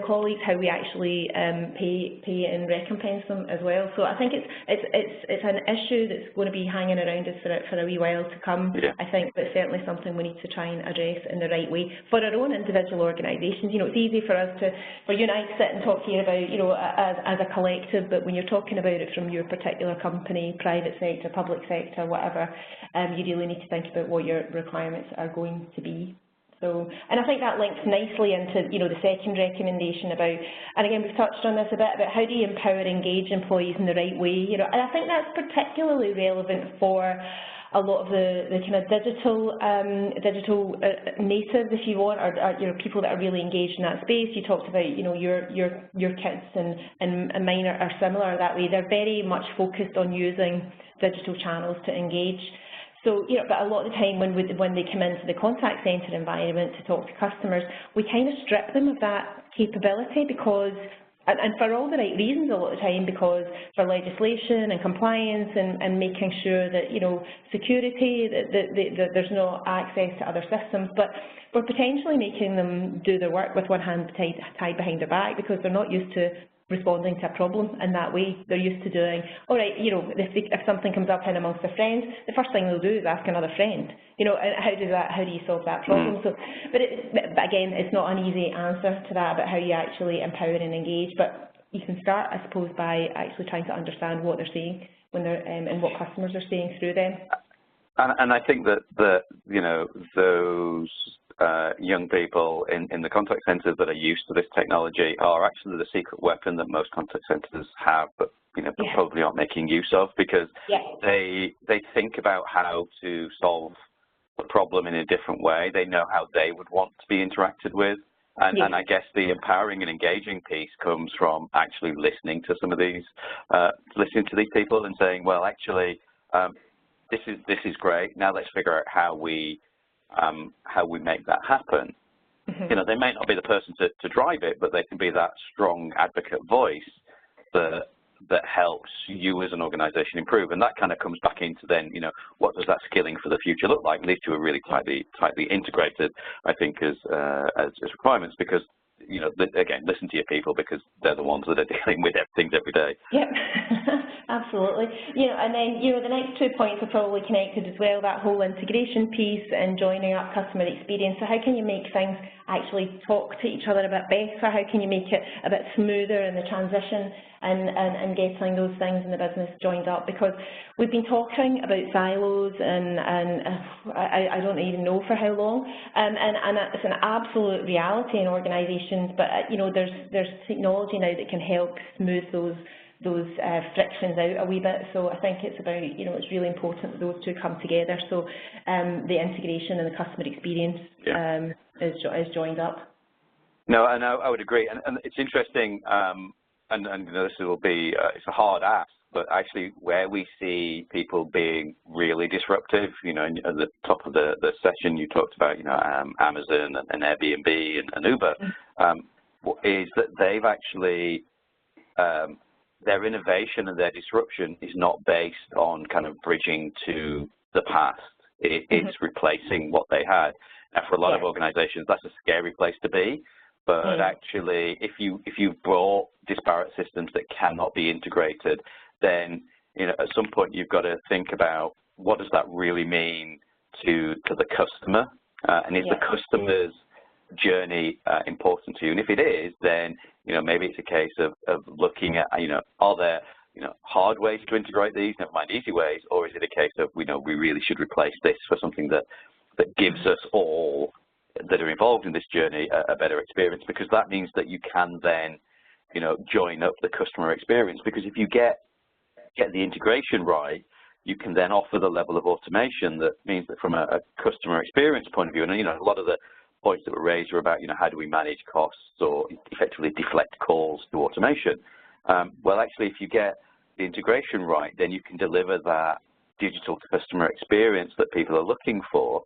colleagues, how we actually pay and recompense them as well? So I think it's an issue that's going to be hanging around us for a wee while to come. I think, but certainly something we need to try and address in the right way for our own individual organisations. It's easy for you and I to sit and talk here about as a collective, but when you're talking about it from your particular company, private sector, public sector, whatever, you really need to think about what your requirements are going to be. So, and I think that links nicely into, you know, the second recommendation about, and again, we've touched on this a bit, about how do you empower and engage employees in the right way, you know, and I think that's particularly relevant for a lot of the kind of digital natives, if you want, or you know, people that are really engaged in that space. You talked about, you know, your kids and mine are similar that way. They're very much focused on using digital channels to engage. So, you know, but a lot of the time when they come into the contact centre environment to talk to customers, we kind of strip them of that capability because, and for all the right reasons a lot of the time, because for legislation and compliance and making sure that, you know, security, that there's no access to other systems, but we're potentially making them do their work with one hand tied behind their back because they're not used to responding to a problem in that way. They're used to doing, all right, you know, if something comes up in amongst their friends, the first thing they'll do is ask another friend, you know, and how do you solve that problem? So, but again, it's not an easy answer to that about how you actually empower and engage, but you can start, I suppose, by actually trying to understand what they're saying when they're, and what customers are saying through them. And I think that you know, those young people in the contact centres that are used to this technology are actually the secret weapon that most contact centres have, but you know, probably aren't making use of, because they think about how to solve the problem in a different way. They know how they would want to be interacted with, and I guess the empowering and engaging piece comes from actually listening to some of these, listening to these people and saying, well, actually, this is great. Now let's figure out how we make that happen. You know, they may not be the person to drive it, but they can be that strong advocate voice that helps you as an organisation improve. And that kind of comes back into then, you know, what does that skilling for the future look like? These two are really tightly integrated, I think, as requirements, because, you know, again, listen to your people because they're the ones that are dealing with things every day. Yep, absolutely. You know, and then, you know, the next 2 points are probably connected as well, that whole integration piece and joining up customer experience. So how can you make things actually talk to each other a bit better? How can you make it a bit smoother in the transition and getting those things in the business joined up? Because we've been talking about silos and I don't even know for how long, and it's an absolute reality in organisations, but you know, there's technology now that can help smooth those frictions out a wee bit. So I think it's about, you know, it's really important that those two come together. So the integration and the customer experience is joined up. No, and I would agree, and it's interesting. And you know, this will be it's a hard ask, but actually where we see people being really disruptive, you know, at the top of the session you talked about, you know, Amazon and Airbnb and Uber, is that they've actually, their innovation and their disruption is not based on kind of bridging to the past. It's replacing what they had. Now, for a lot of organizations, that's a scary place to be. But actually, if you've brought disparate systems that cannot be integrated, then, you know, at some point you've got to think about what does that really mean to the customer, and is the customer's journey important to you? And if it is, then, you know, maybe it's a case of looking at, you know, are there, you know, hard ways to integrate these, never mind easy ways, or is it a case of, you know, we really should replace this for something that gives us all that are involved in this journey a better experience, because that means that you can then, you know, join up the customer experience, because if you get the integration right, you can then offer the level of automation that means that from a customer experience point of view, and, you know, a lot of the points that were raised are about, you know, how do we manage costs or effectively deflect calls to automation. Well, actually, if you get the integration right, then you can deliver that digital customer experience that people are looking for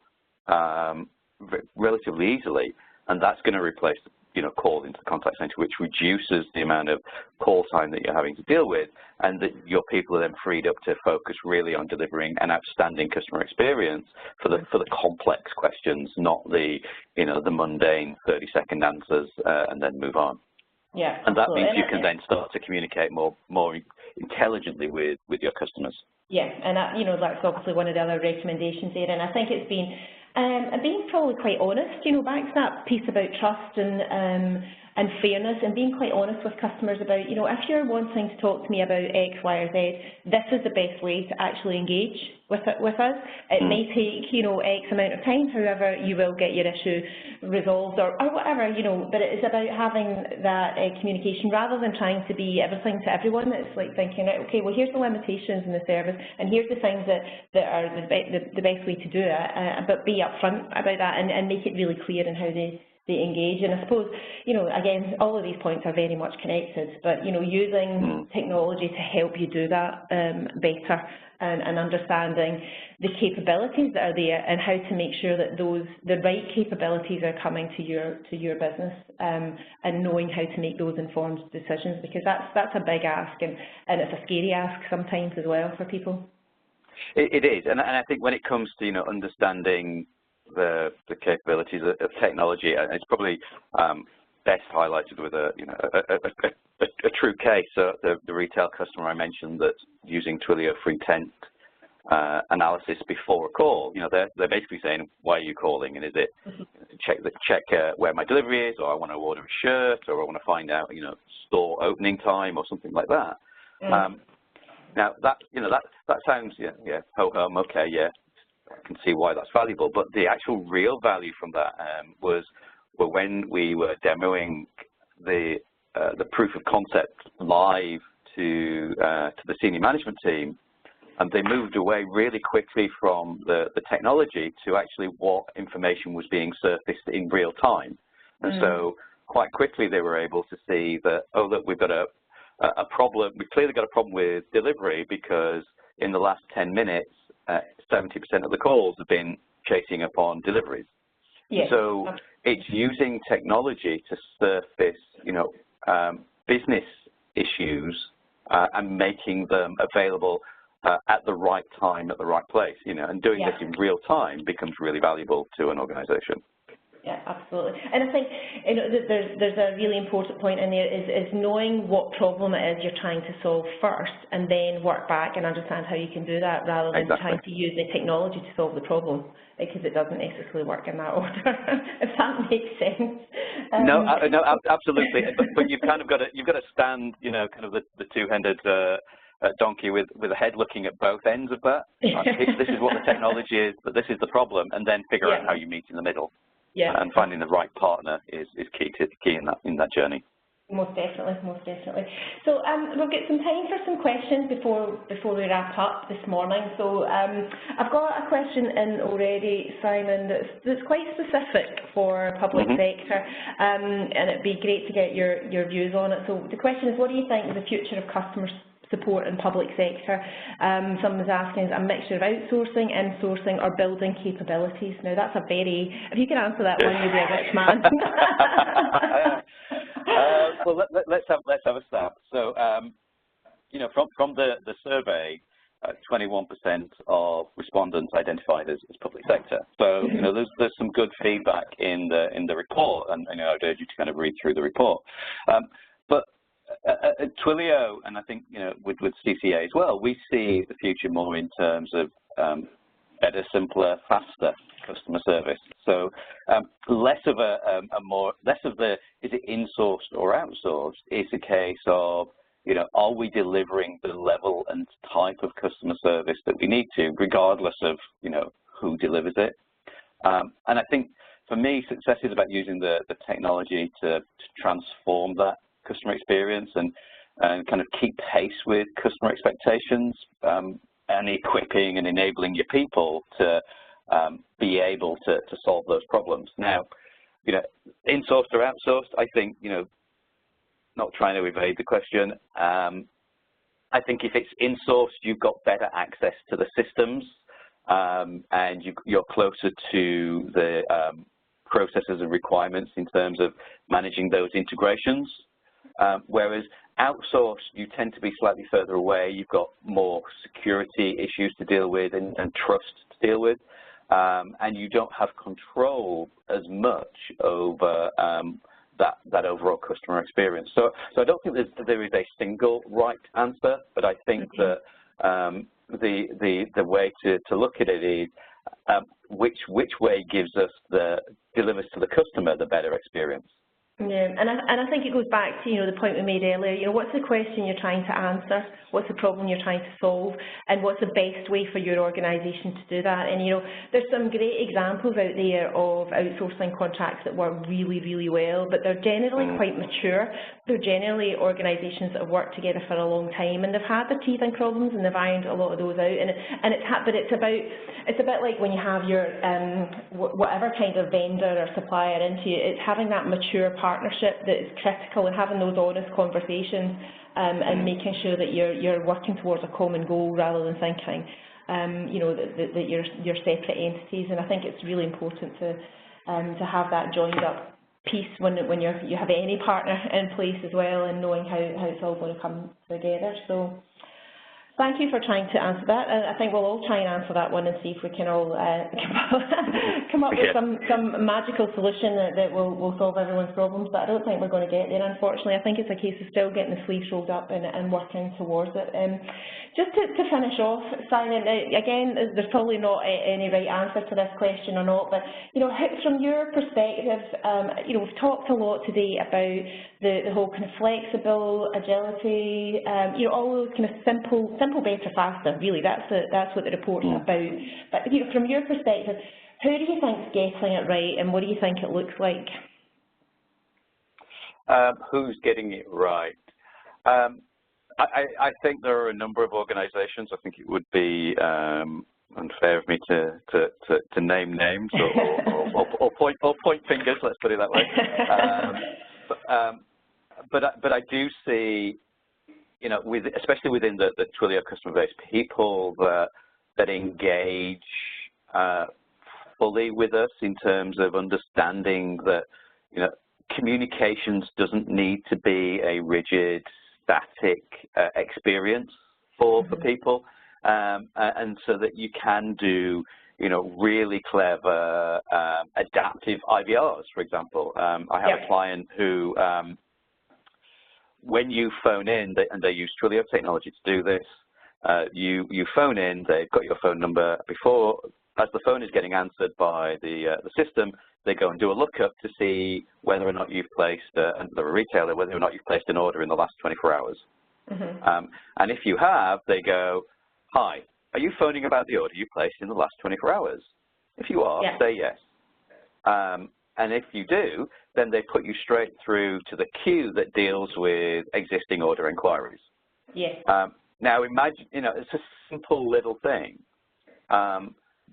relatively easily, and that's going to replace, you know, call into the contact center, which reduces the amount of call time that you're having to deal with, and that your people are then freed up to focus really on delivering an outstanding customer experience for the complex questions, not the, you know, the mundane 30-second answers and then move on. Yeah, and that means you can then start to communicate more intelligently with your customers. Yeah, and you know, that's obviously one of the other recommendations there, and I think it's been being probably quite honest, you know, back to that piece about trust and and fairness, and being quite honest with customers about, you know, if you're wanting to talk to me about X, Y, or Z, this is the best way to actually engage with us. It may take, you know, X amount of time, however, you will get your issue resolved or whatever, you know, but it's about having that communication rather than trying to be everything to everyone. It's like thinking, right, okay, well, here's the limitations in the service, and here's the things that are the best way to do it, but be upfront about that and make it really clear in how they engage. And I suppose, you know, again, all of these points are very much connected, but, you know, using technology to help you do that better, and understanding the capabilities that are there and how to make sure that the right capabilities are coming to your business, and knowing how to make those informed decisions, because that's a big ask, and it's a scary ask sometimes as well for people. It is, and I think when it comes to, you know, understanding the capabilities of technology, it's probably best highlighted with a true case. So the retail customer I mentioned that's using Twilio for intent analysis before a call, you know, they're basically saying, why are you calling, and is it check where my delivery is, or I want to order a shirt, or I want to find out, you know, store opening time or something like that. Now that, you know, that sounds okay, yeah, I can see why that's valuable, but the actual real value from that were when we were demoing the proof of concept live to the senior management team, and they moved away really quickly from the technology to actually what information was being surfaced in real time. And so quite quickly they were able to see that, oh, look, we've got a problem. We've clearly got a problem with delivery, because in the last 10 minutes, 70% of the calls have been chasing up on deliveries. Yes. So it's using technology to surface, you know, business issues and making them available at the right time, at the right place, you know, and doing this in real time becomes really valuable to an organization. Yeah, absolutely. And I think, you know, there's a really important point in there is knowing what problem it is you're trying to solve first, and then work back and understand how you can do that, rather than trying to use the technology to solve the problem, because it doesn't necessarily work in that order. If that makes sense. No, absolutely. But you've kind of got to stand, you know, kind of the two-handed donkey with a head looking at both ends of that. This is what the technology is, but this is the problem, and then figure out how you meet in the middle. Yeah. And finding the right partner is key in that journey. Most definitely, most definitely. So we'll get some time for some questions before we wrap up this morning. So I've got a question in already, Simon, that's quite specific for public sector, and it'd be great to get your views on it. So the question is, what do you think is the future of customer support in public sector? Someone's asking, is a mixture of outsourcing, insourcing, or building capabilities? Now that's a very, if you can answer that one, you'll be a rich man. Well, let's have a start. So, you know, from the survey, 21% of respondents identified as public sector. So, you know, there's some good feedback in the report, and, you know, I'd urge you to kind of read through the report. But at Twilio, and I think, you know, with CCA as well, we see the future more in terms of better, simpler, faster customer service. So less of the is it insourced or outsourced? It's a case of, you know, are we delivering the level and type of customer service that we need to, regardless of, you know, who delivers it? And I think for me, success is about using the technology to transform that customer experience and kind of keep pace with customer expectations, and equipping and enabling your people to be able to solve those problems. Now, you know, insourced or outsourced, I think, you know, not trying to evade the question, I think if it's insourced, you've got better access to the systems, and you're closer to the processes and requirements in terms of managing those integrations. Whereas outsourced, you tend to be slightly further away. You've got more security issues to deal with and trust to deal with, and you don't have control as much over that overall customer experience. So I don't think there is a single right answer, but I think that the way to look at it is which way delivers to the customer the better experience. Yeah, and I think it goes back to, the point we made earlier, what's the question you're trying to answer, what's the problem you're trying to solve, and what's the best way for your organisation to do that. And, there's some great examples out there of outsourcing contracts that work really, really well, but they're generally quite mature. They're generally organisations that have worked together for a long time, and they've had their teething problems, and they've ironed a lot of those out. But it's a bit like when you have your whatever kind of vendor or supplier into you, it's having that mature partnership that is critical, and having those honest conversations and making sure that you're working towards a common goal rather than thinking that you're separate entities. And I think it's really important to have that joined up piece when you have any partner in place as well, and knowing how it's all going to come together. So thank you for trying to answer that. I think we'll all try and answer that one and see if we can all come up with some magical solution that will solve everyone's problems, but I don't think we're going to get there, unfortunately. I think it's a case of still getting the sleeves rolled up and working towards it. Just to finish off, Simon, again, there's probably not any right answer to this question or not, but from your perspective, we've talked a lot today about the whole kind of flexible, agility, all those kind of simple, better, faster, really, that's what the report's about. But from your perspective, who do you think's getting it right, and what do you think it looks like? Who's getting it right? I think there are a number of organisations. I think it would be unfair of me to name names or point fingers. Let's put it that way. But I do see, especially within the Twilio customer base, people that engage fully with us in terms of understanding that communications doesn't need to be a rigid, static experience for people, and so that you can do really clever adaptive IVRs, for example. I have a client who, when you phone in, and they use Twilio technology to do this, you phone in, they've got your phone number. Before, as the phone is getting answered by the system, they go and do a lookup to see whether or not you've placed, and they're a retailer, whether or not you've placed an order in the last 24 hours. And if you have, they go, hi, are you phoning about the order you placed in the last 24 hours? If you are, say yes. And if you do, then they put you straight through to the queue that deals with existing order inquiries. Now imagine, it's a simple little thing,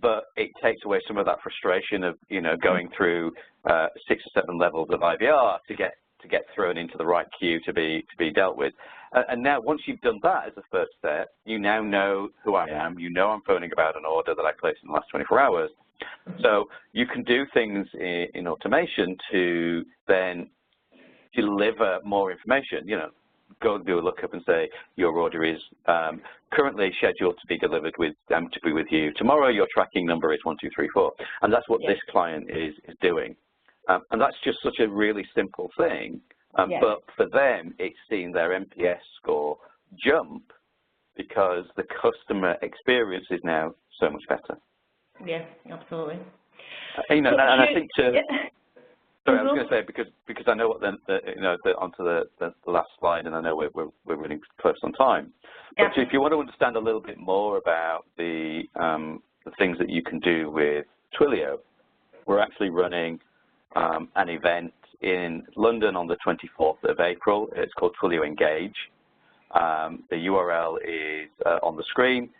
but it takes away some of that frustration of, going through 6 or 7 levels of IVR to get thrown into the right queue to be dealt with. And now, once you've done that as a first step, you now know who I am. You know I'm phoning about an order that I placed in the last 24 hours. So you can do things in automation to then deliver more information. Go and do a lookup and say your order is currently scheduled to be delivered to be with you tomorrow. Your tracking number is 1234, and that's what this client is doing. And that's just such a really simple thing, but for them, it's seeing their NPS score jump because the customer experience is now so much better. Yeah, absolutely. And I think sorry, I was going to say because I know what onto the last slide, and I know we're running close on time. But if you want to understand a little bit more about the things that you can do with Twilio, we're actually running an event in London on the 24th of April. It's called Twilio Engage. The URL is on the screen,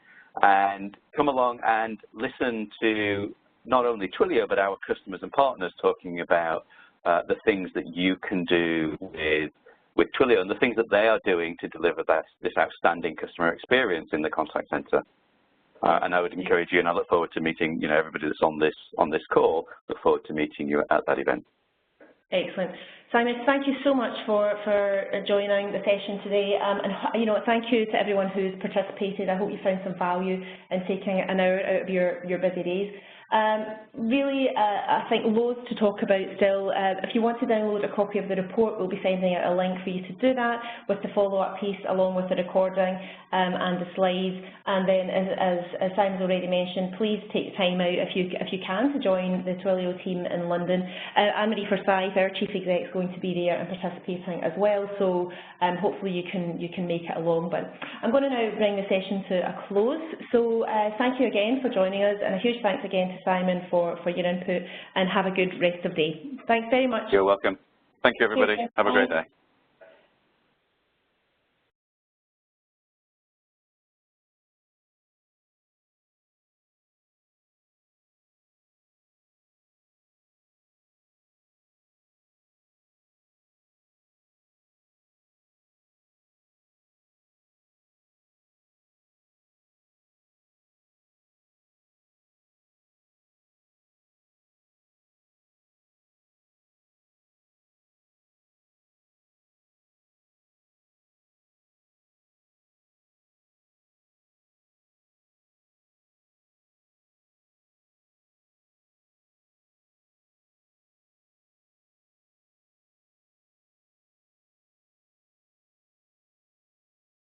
and come along and listen to not only Twilio but our customers and partners talking about the things that you can do with Twilio and the things that they are doing to deliver this outstanding customer experience in the contact center. And I would encourage you, and I look forward to meeting everybody that's on this call. Look forward to meeting you at that event. Excellent. Simon, thank you so much for joining the session today, and thank you to everyone who's participated. I hope you found some value in taking an hour out of your busy days. Really, I think loads to talk about still. If you want to download a copy of the report, we'll be sending out a link for you to do that with the follow-up piece along with the recording and the slides. And then, as Simon's already mentioned, please take time out if you can to join the Twilio team in London. Anne-Marie Forsyth, our Chief Exec, is going going to be there and participating as well. So hopefully you can make it along. But I'm going to now bring the session to a close. So thank you again for joining us, and a huge thanks again to Simon for your input, and have a good rest of the day. Thanks very much. You're welcome. Thank you, everybody. Have a great day.